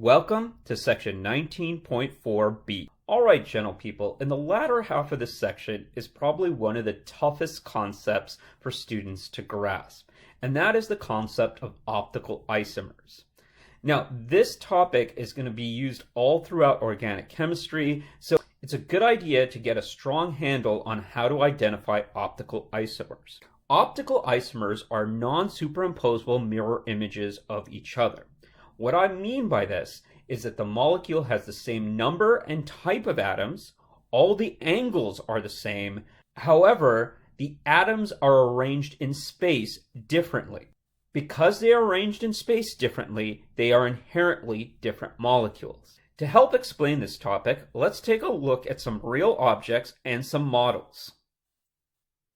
Welcome to section 19.4b. Alright, gentle people, in the latter half of this section is probably one of the toughest concepts for students to grasp, and that is the concept of optical isomers. Now, this topic is going to be used all throughout organic chemistry, so it's a good idea to get a strong handle on how to identify optical isomers. Optical isomers are non-superimposable mirror images of each other. What I mean by this is that the molecule has the same number and type of atoms, all the angles are the same, however, the atoms are arranged in space differently. Because they are arranged in space differently, they are inherently different molecules. To help explain this topic, let's take a look at some real objects and some models.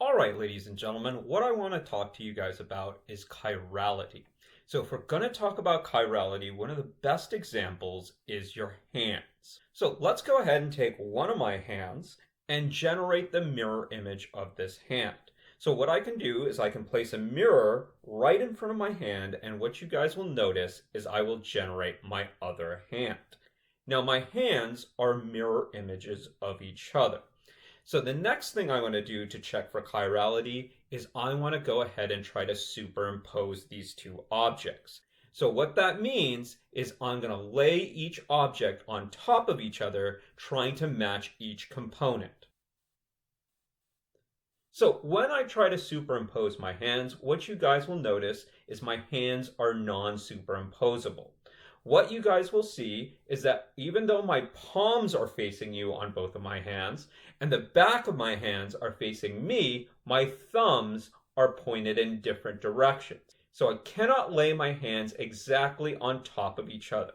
Alright, ladies and gentlemen, what I want to talk to you guys about is chirality. So if we're going to talk about chirality, one of the best examples is your hands. So let's go ahead and take one of my hands and generate the mirror image of this hand. So what I can do is I can place a mirror right in front of my hand, and what you guys will notice is I will generate my other hand. Now my hands are mirror images of each other. So the next thing I want to do to check for chirality is I want to go ahead and try to superimpose these two objects. So what that means is I'm going to lay each object on top of each other, trying to match each component. So when I try to superimpose my hands, what you guys will notice is my hands are non-superimposable. What you guys will see is that even though my palms are facing you on both of my hands, and the back of my hands are facing me, my thumbs are pointed in different directions. So I cannot lay my hands exactly on top of each other.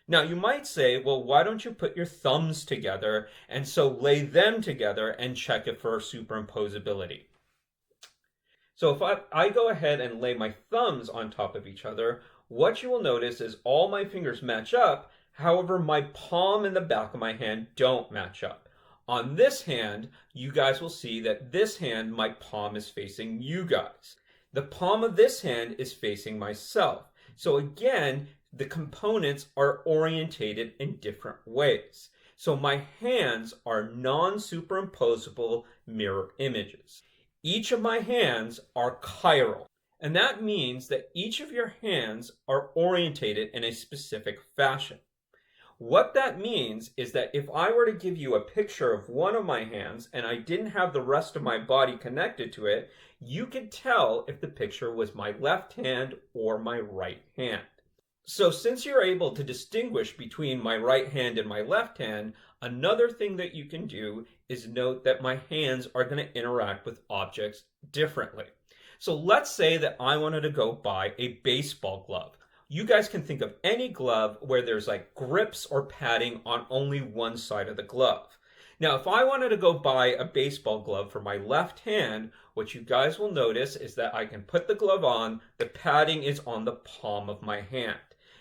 Now you might say, well, why don't you put your thumbs together and so lay them together and check it for superimposability? So if I go ahead and lay my thumbs on top of each other, what you will notice is all my fingers match up, however my palm and the back of my hand don't match up. On this hand, you guys will see that this hand, my palm is facing you guys. The palm of this hand is facing myself. So again, the components are orientated in different ways. So my hands are non-superimposable mirror images. Each of my hands are chiral. And that means that each of your hands are orientated in a specific fashion. What that means is that if I were to give you a picture of one of my hands and I didn't have the rest of my body connected to it, you could tell if the picture was my left hand or my right hand. So since you're able to distinguish between my right hand and my left hand, another thing that you can do is note that my hands are going to interact with objects differently. So let's say that I wanted to go buy a baseball glove. You guys can think of any glove where there's like grips or padding on only one side of the glove. Now, if I wanted to go buy a baseball glove for my left hand, what you guys will notice is that I can put the glove on, the padding is on the palm of my hand.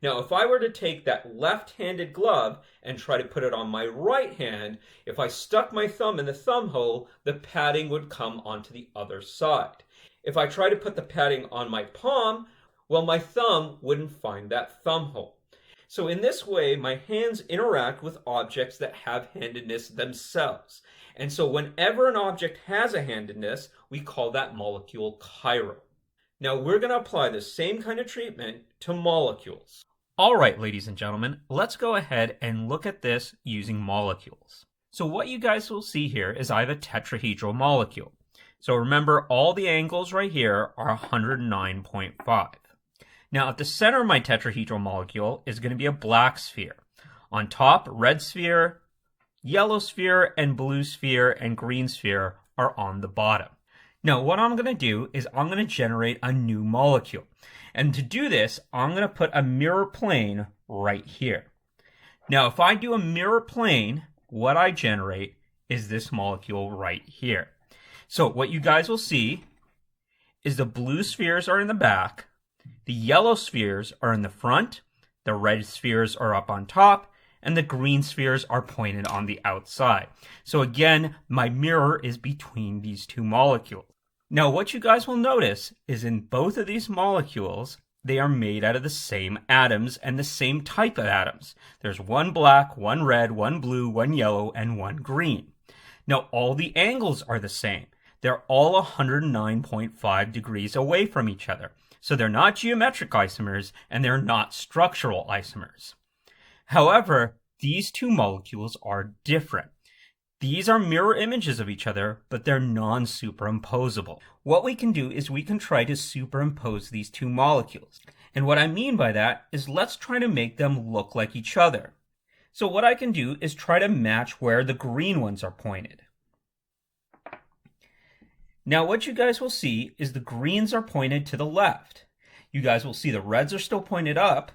Now, if I were to take that left-handed glove and try to put it on my right hand, if I stuck my thumb in the thumb hole, the padding would come onto the other side. If I try to put the padding on my palm, well, my thumb wouldn't find that thumb hole. So in this way, my hands interact with objects that have handedness themselves. And so whenever an object has a handedness, we call that molecule chiral. Now we're going to apply the same kind of treatment to molecules. All right, ladies and gentlemen, let's go ahead and look at this using molecules. So what you guys will see here is I have a tetrahedral molecule. So remember, all the angles right here are 109.5. Now at the center of my tetrahedral molecule is going to be a black sphere. On top, red sphere, yellow sphere, and blue sphere, and green sphere are on the bottom. Now what I'm going to do is I'm going to generate a new molecule. And to do this, I'm going to put a mirror plane right here. Now if I do a mirror plane, what I generate is this molecule right here. So what you guys will see is the blue spheres are in the back, the yellow spheres are in the front, the red spheres are up on top, and the green spheres are pointed on the outside. So again, my mirror is between these two molecules. Now what you guys will notice is in both of these molecules, they are made out of the same atoms and the same type of atoms. There's one black, one red, one blue, one yellow, and one green. Now, all the angles are the same. They're all 109.5 degrees away from each other. So they're not geometric isomers, and they're not structural isomers. However, these two molecules are different. These are mirror images of each other, but they're non-superimposable. What we can do is we can try to superimpose these two molecules. And what I mean by that is let's try to make them look like each other. So what I can do is try to match where the green ones are pointed. Now what you guys will see is the greens are pointed to the left. You guys will see the reds are still pointed up,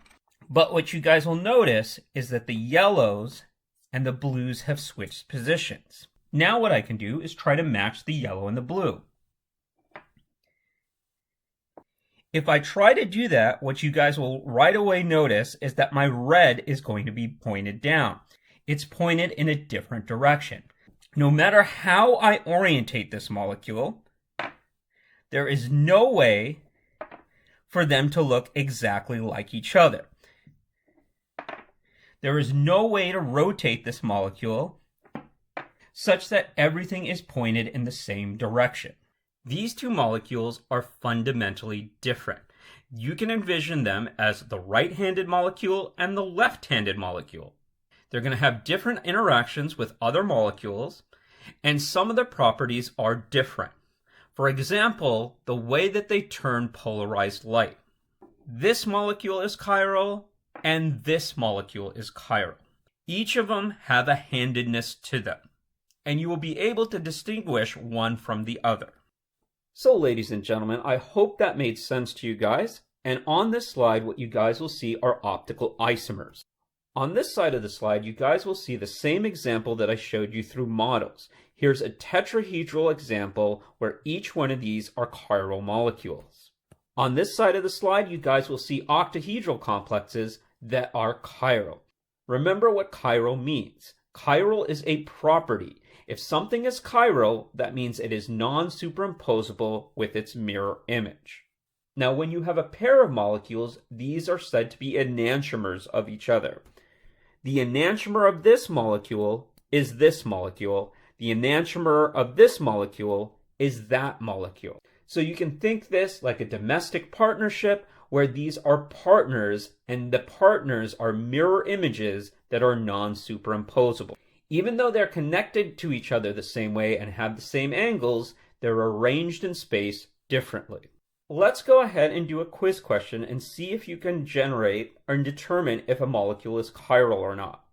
but what you guys will notice is that the yellows and the blues have switched positions. Now what I can do is try to match the yellow and the blue. If I try to do that, what you guys will right away notice is that my red is going to be pointed down. It's pointed in a different direction. No matter how I orientate this molecule, there is no way for them to look exactly like each other. There is no way to rotate this molecule such that everything is pointed in the same direction. These two molecules are fundamentally different. You can envision them as the right-handed molecule and the left-handed molecule. They're going to have different interactions with other molecules, and some of their properties are different. For example, the way that they turn polarized light. This molecule is chiral, and this molecule is chiral. Each of them have a handedness to them, and you will be able to distinguish one from the other. So ladies and gentlemen, I hope that made sense to you guys. And on this slide, what you guys will see are optical isomers. On this side of the slide, you guys will see the same example that I showed you through models. Here's a tetrahedral example where each one of these are chiral molecules. On this side of the slide, you guys will see octahedral complexes that are chiral. Remember what chiral means. Chiral is a property. If something is chiral, that means it is non-superimposable with its mirror image. Now, when you have a pair of molecules, these are said to be enantiomers of each other. The enantiomer of this molecule is this molecule. The enantiomer of this molecule is that molecule. So you can think this like a domestic partnership where these are partners and the partners are mirror images that are non-superimposable. Even though they're connected to each other the same way and have the same angles, they're arranged in space differently. Let's go ahead and do a quiz question and see if you can generate or determine if a molecule is chiral or not.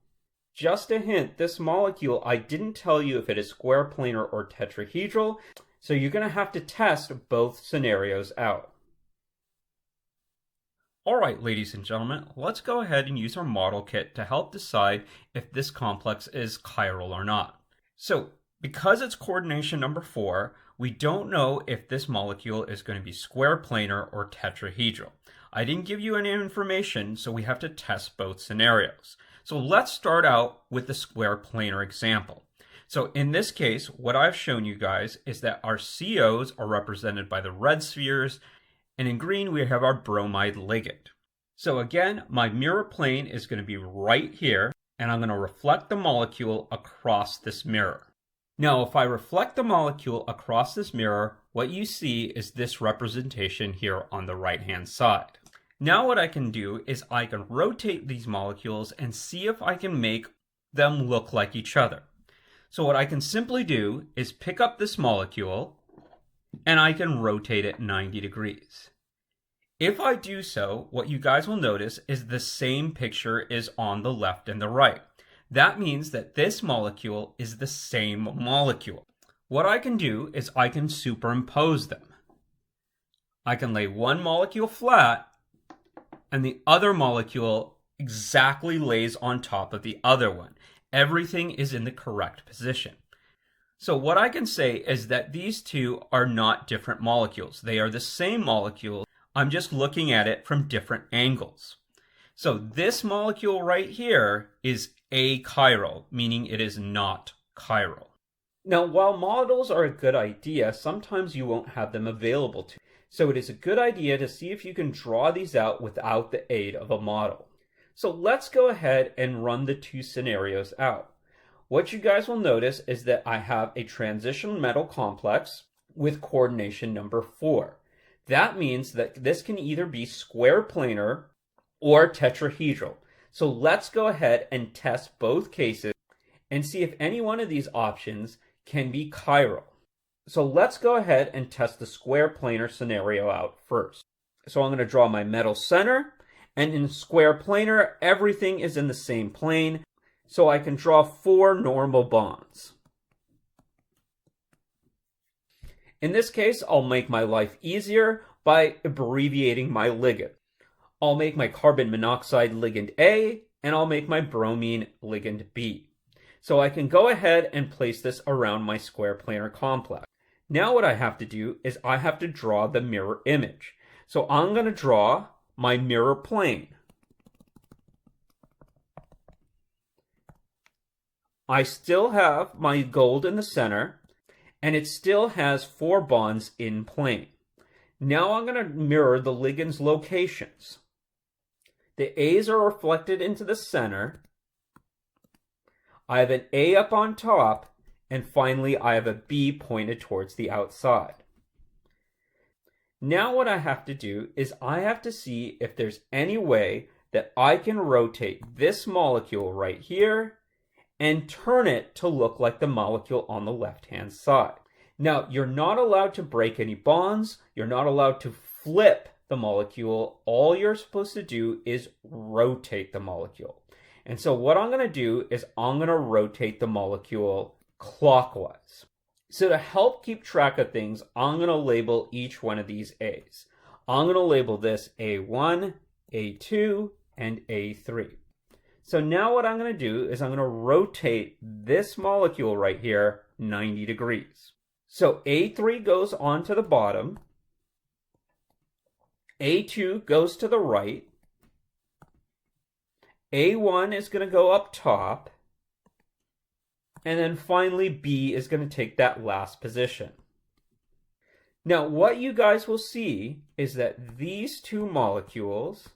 Just a hint, this molecule, I didn't tell you if it is square, planar, or tetrahedral, so you're going to have to test both scenarios out. Alright, ladies and gentlemen, let's go ahead and use our model kit to help decide if this complex is chiral or not. So, because it's coordination number 4, we don't know if this molecule is going to be square, planar, or tetrahedral. I didn't give you any information, so we have to test both scenarios. So let's start out with the square planar example. So in this case, what I've shown you guys is that our COs are represented by the red spheres, and in green we have our bromide ligand. So again, my mirror plane is going to be right here, and I'm going to reflect the molecule across this mirror. Now, if I reflect the molecule across this mirror, what you see is this representation here on the right-hand side. Now what I can do is I can rotate these molecules and see if I can make them look like each other. So what I can simply do is pick up this molecule and I can rotate it 90 degrees. If I do so, what you guys will notice is the same picture is on the left and the right. That means that this molecule is the same molecule. What I can do is I can superimpose them. I can lay one molecule flat and the other molecule exactly lays on top of the other one. Everything is in the correct position. So what I can say is that these two are not different molecules. They are the same molecule. I'm just looking at it from different angles. So this molecule right here is achiral, meaning it is not chiral. Now, while models are a good idea, sometimes you won't have them available to you. So it is a good idea to see if you can draw these out without the aid of a model. So let's go ahead and run the two scenarios out. What you guys will notice is that I have a transition metal complex with coordination number 4. That means that this can either be square planar or tetrahedral. So let's go ahead and test both cases and see if any one of these options can be chiral. So let's go ahead and test the square planar scenario out first. So I'm going to draw my metal center, and in square planar, everything is in the same plane, so I can draw 4 normal bonds. In this case, I'll make my life easier by abbreviating my ligand. I'll make my carbon monoxide ligand A, and I'll make my bromine ligand B. So I can go ahead and place this around my square planar complex. Now what I have to do is I have to draw the mirror image. So I'm going to draw my mirror plane. I still have my gold in the center, and it still has 4 bonds in plane. Now I'm going to mirror the ligand's locations. The A's are reflected into the center. I have an A up on top, and finally I have a B pointed towards the outside. Now what I have to do is I have to see if there's any way that I can rotate this molecule right here and turn it to look like the molecule on the left-hand side. Now, you're not allowed to break any bonds. You're not allowed to flip the molecule. All you're supposed to do is rotate the molecule. And so what I'm going to do is I'm going to rotate the molecule clockwise. So to help keep track of things, I'm going to label each one of these A's. I'm going to label this A1, A2, and A3. So now what I'm going to do is I'm going to rotate this molecule right here 90 degrees. So A3 goes onto the bottom, A2 goes to the right, A1 is going to go up top, and then finally B is going to take that last position. Now what you guys will see is that these two molecules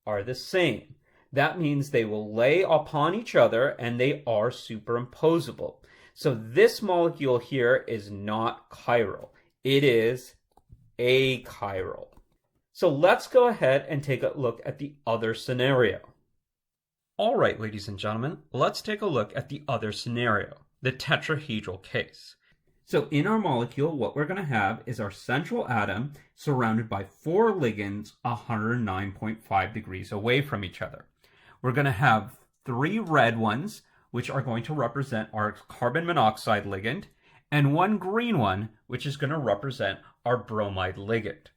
are the same. That means they will lay upon each other and they are superimposable. So this molecule here is not chiral. It is achiral. So let's go ahead and take a look at the other scenario. All right, ladies and gentlemen, let's take a look at the other scenario, the tetrahedral case. So in our molecule, what we're going to have is our central atom surrounded by 4 ligands 109.5 degrees away from each other. We're going to have 3 red ones, which are going to represent our carbon monoxide ligand, and 1 green one, which is going to represent our bromide ligand.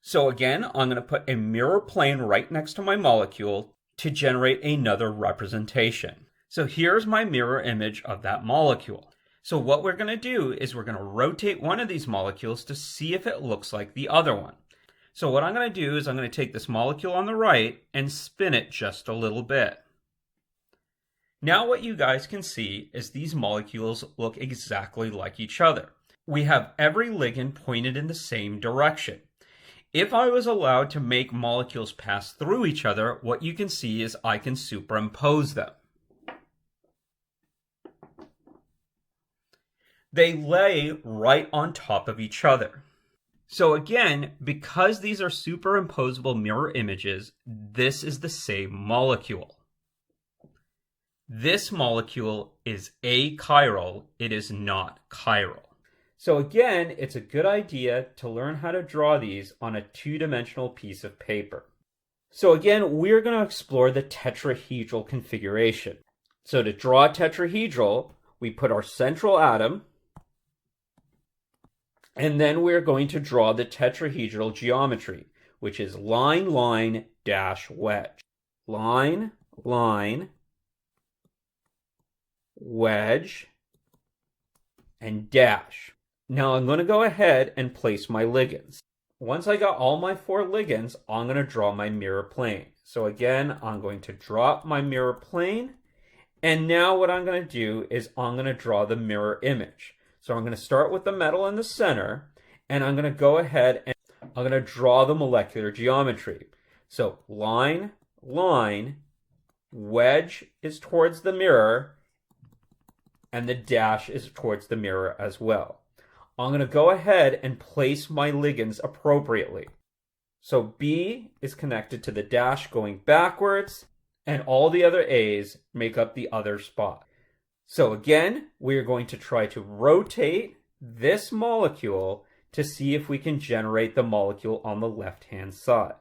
So again, I'm going to put a mirror plane right next to my molecule to generate another representation. So here's my mirror image of that molecule. So what we're going to do is we're going to rotate one of these molecules to see if it looks like the other one. So what I'm going to do is I'm going to take this molecule on the right and spin it just a little bit. Now what you guys can see is these molecules look exactly like each other. We have every ligand pointed in the same direction. If I was allowed to make molecules pass through each other, what you can see is I can superimpose them. They lay right on top of each other. So again, because these are superimposable mirror images, this is the same molecule. This molecule is achiral, it is not chiral. So again, it's a good idea to learn how to draw these on a 2-dimensional piece of paper. So again, we're going to explore the tetrahedral configuration. So to draw a tetrahedral, we put our central atom, and then we're going to draw the tetrahedral geometry, which is line, line, dash, wedge. Line, line, wedge, and dash. Now I'm going to go ahead and place my ligands. Once I got all my 4 ligands, I'm going to draw my mirror plane. So again, I'm going to drop my mirror plane, and now what I'm going to do is I'm going to draw the mirror image. So I'm going to start with the metal in the center, and I'm going to go ahead and I'm going to draw the molecular geometry. So line, line, wedge is towards the mirror, and the dash is towards the mirror as well. I'm going to go ahead and place my ligands appropriately. So B is connected to the dash going backwards, and all the other A's make up the other spot. So again, we're going to try to rotate this molecule to see if we can generate the molecule on the left-hand side.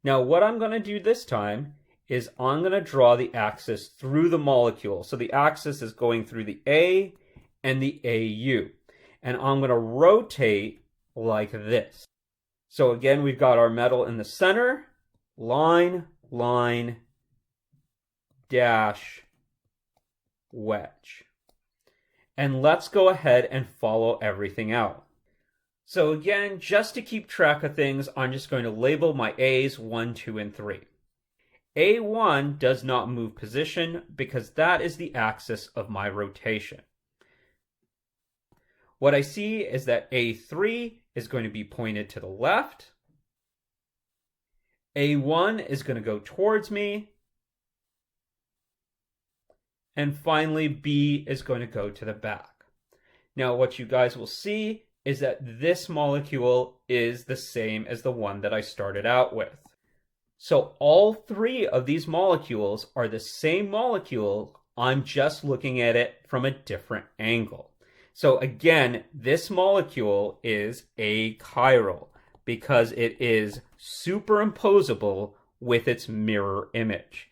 Now what I'm going to do this time is I'm going to draw the axis through the molecule. So the axis is going through the A and the AU. And I'm going to rotate like this. So again, we've got our metal in the center, line, line, dash, wedge. And let's go ahead and follow everything out. So again, just to keep track of things, I'm just going to label my A's 1, 2, and 3. A1 does not move position because that is the axis of my rotation. What I see is that A3 is going to be pointed to the left. A1 is going to go towards me. And finally, B is going to go to the back. Now, what you guys will see is that this molecule is the same as the one that I started out with. So all three of these molecules are the same molecule. I'm just looking at it from a different angle. So again, this molecule is achiral because it is superimposable with its mirror image.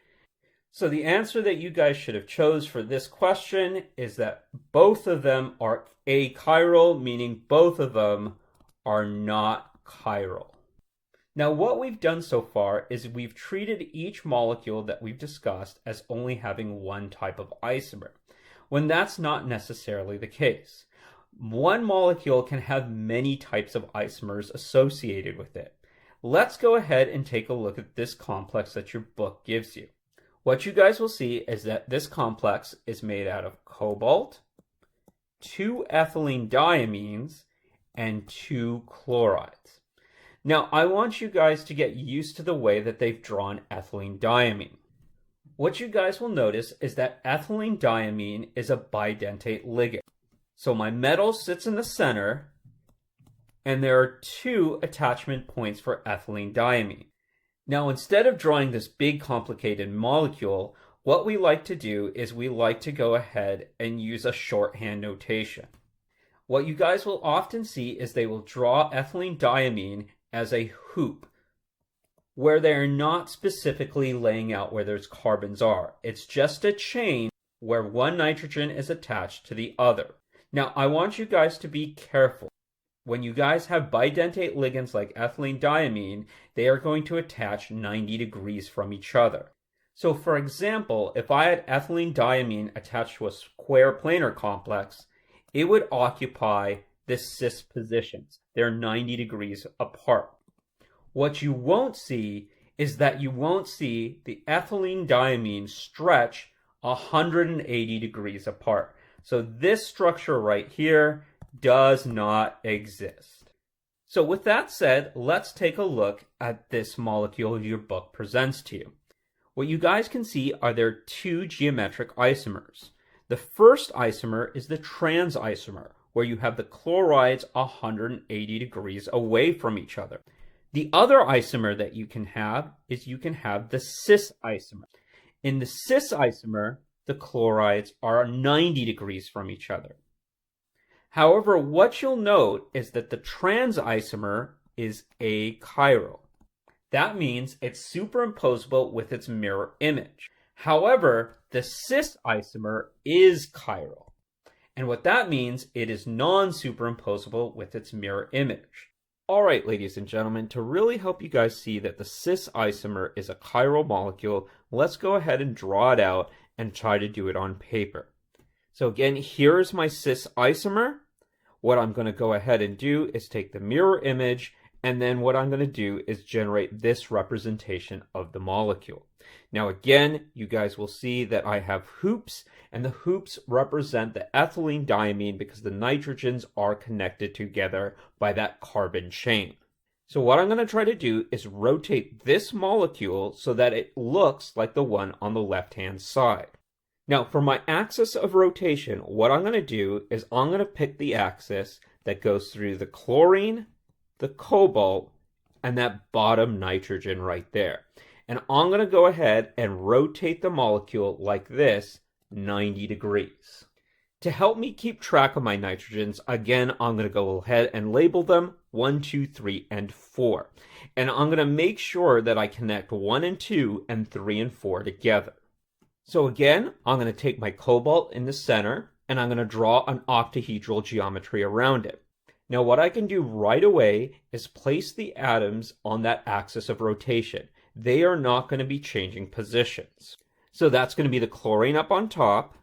So the answer that you guys should have chose for this question is that both of them are achiral, meaning both of them are not chiral. Now what we've done so far is we've treated each molecule that we've discussed as only having one type of isomer, when that's not necessarily the case. One molecule can have many types of isomers associated with it. Let's go ahead and take a look at this complex that your book gives you. What you guys will see is that this complex is made out of cobalt, 2 ethylene diamines, and 2 chlorides. Now, I want you guys to get used to the way that they've drawn ethylene diamine. What you guys will notice is that ethylene diamine is a bidentate ligand. So my metal sits in the center, and there are 2 attachment points for ethylene diamine. Now, instead of drawing this big complicated molecule, what we like to do is we like to go ahead and use a shorthand notation. What you guys will often see is they will draw ethylene diamine as a hoop, where they're not specifically laying out where those carbons are. It's just a chain where one nitrogen is attached to the other. Now, I want you guys to be careful. When you guys have bidentate ligands like ethylene diamine, they are going to attach 90 degrees from each other. So for example, if I had ethylene diamine attached to a square planar complex, it would occupy the cis positions. They're 90 degrees apart. What you won't see is that you won't see the ethylene diamine stretch 180 degrees apart. So this structure right here does not exist. So with that said, let's take a look at this molecule your book presents to you. What you guys can see are there 2 geometric isomers. The first isomer is the trans isomer, where you have the chlorides 180 degrees away from each other. The other isomer that you can have is you can have the cis isomer. In the cis isomer, the chlorides are 90 degrees from each other. However, what you'll note is that the trans isomer is achiral. That means it's superimposable with its mirror image. However, the cis isomer is chiral. And what that means, it is non-superimposable with its mirror image. Alright, ladies and gentlemen, to really help you guys see that the cis isomer is a chiral molecule, let's go ahead and draw it out and try to do it on paper. So again, here's my cis isomer. What I'm going to go ahead and do is take the mirror image, and then what I'm going to do is generate this representation of the molecule. Now again, you guys will see that I have hoops, and the hoops represent the ethylene diamine because the nitrogens are connected together by that carbon chain. So what I'm going to try to do is rotate this molecule so that it looks like the one on the left-hand side. Now, for my axis of rotation, what I'm going to do is I'm going to pick the axis that goes through the chlorine, the cobalt, and that bottom nitrogen right there. And I'm going to go ahead and rotate the molecule like this, 90 degrees. To help me keep track of my nitrogens, again, I'm going to go ahead and label them 1, 2, 3, and 4. And I'm going to make sure that I connect 1 and 2 and 3 and 4 together. So again, I'm going to take my cobalt in the center, and I'm going to draw an octahedral geometry around it. Now what I can do right away is place the atoms on that axis of rotation. They are not going to be changing positions. So that's going to be the chlorine up on top,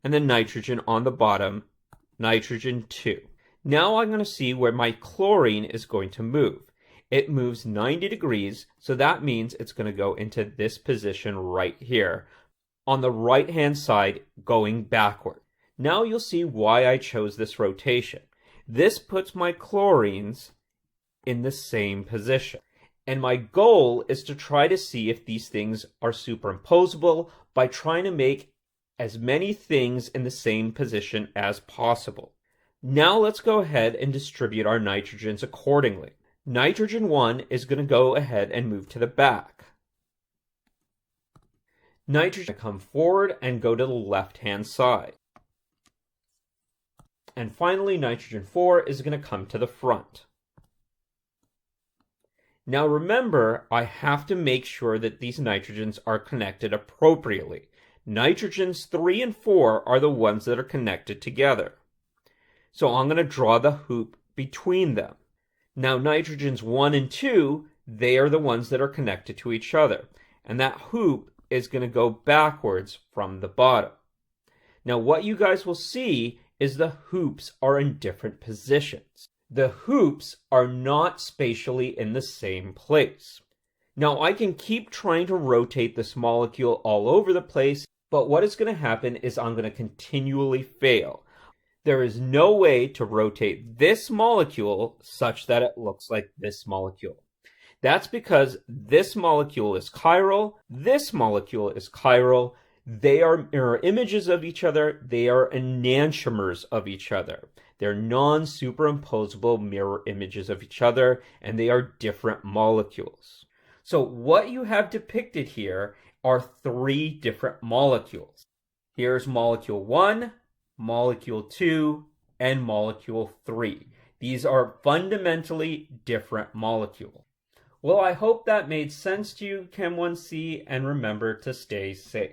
and the nitrogen on the bottom, nitrogen 2. Now I'm going to see where my chlorine is going to move. It moves 90 degrees, so that means it's going to go into this position right here, on the right-hand side, going backward. Now you'll see why I chose this rotation. This puts my chlorines in the same position. And my goal is to try to see if these things are superimposable by trying to make as many things in the same position as possible. Now let's go ahead and distribute our nitrogens accordingly. Nitrogen 1 is going to go ahead and move to the back. Nitrogen come forward and go to the left-hand side. And finally, nitrogen 4 is going to come to the front. Now remember, I have to make sure that these nitrogens are connected appropriately. Nitrogens 3 and 4 are the ones that are connected together. So I'm going to draw the hoop between them. Now nitrogens 1 and 2, they are the ones that are connected to each other. And that hoop is going to go backwards from the bottom. Now what you guys will see is the hoops are in different positions. The hoops are not spatially in the same place. Now I can keep trying to rotate this molecule all over the place, but what is going to happen is I'm going to continually fail. There is no way to rotate this molecule such that it looks like this molecule. That's because this molecule is chiral, this molecule is chiral. They are mirror images of each other. They are enantiomers of each other. They're non-superimposable mirror images of each other, and they are different molecules. So what you have depicted here are 3 different molecules. Here's molecule 1, molecule 2, and molecule 3. These are fundamentally different molecules. Well, I hope that made sense to you, Chem 1C, and remember to stay safe.